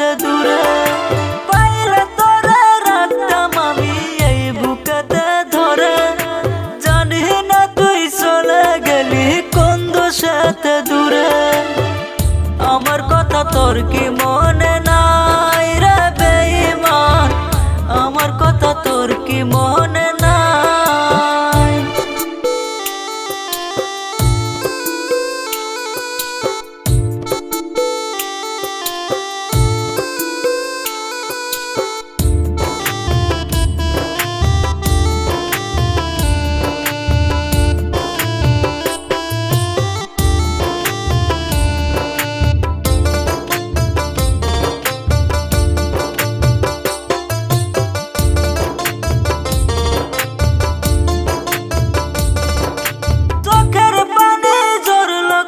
সাথে দূরে পাইলে তোরে রাখতাম আমি এই বুকেতে ধরে। জানি না তুই চলে গেলি কোন দোষেতে দূরে। আমার কথা তোর কি মনে নাই রে বেঈমান, আমার কথা তোর কি মনে নাই?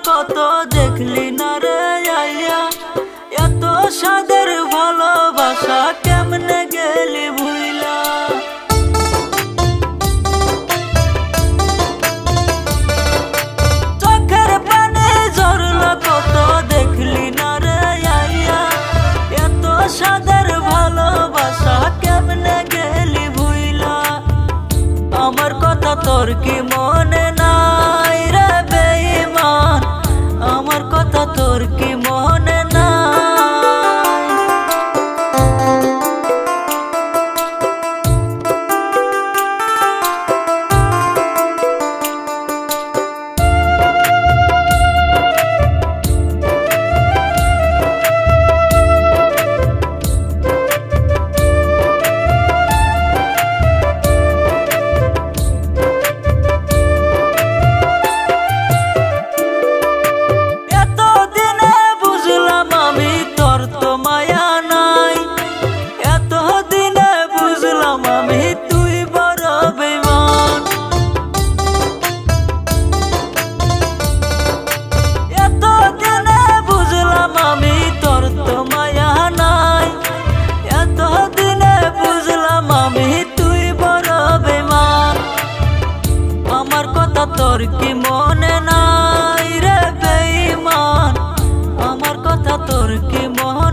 কত দেখলি না রে আইয়া, এত সাদের ভালোবাসা কেমনে গেলি ভুইলা। চোখের পানি ঝরল কত দেখলি না রে আইয়া, এত সাদের ভালোবাসা কেমনে গেলি ভুইলা। আমার কথা তোর কি মনে নাই রে বেঈমান, আমার কথা তোর কি মনে নাই? তোর কি মনে নাই রে বেঈমান, আমার কথা তোর কি মনে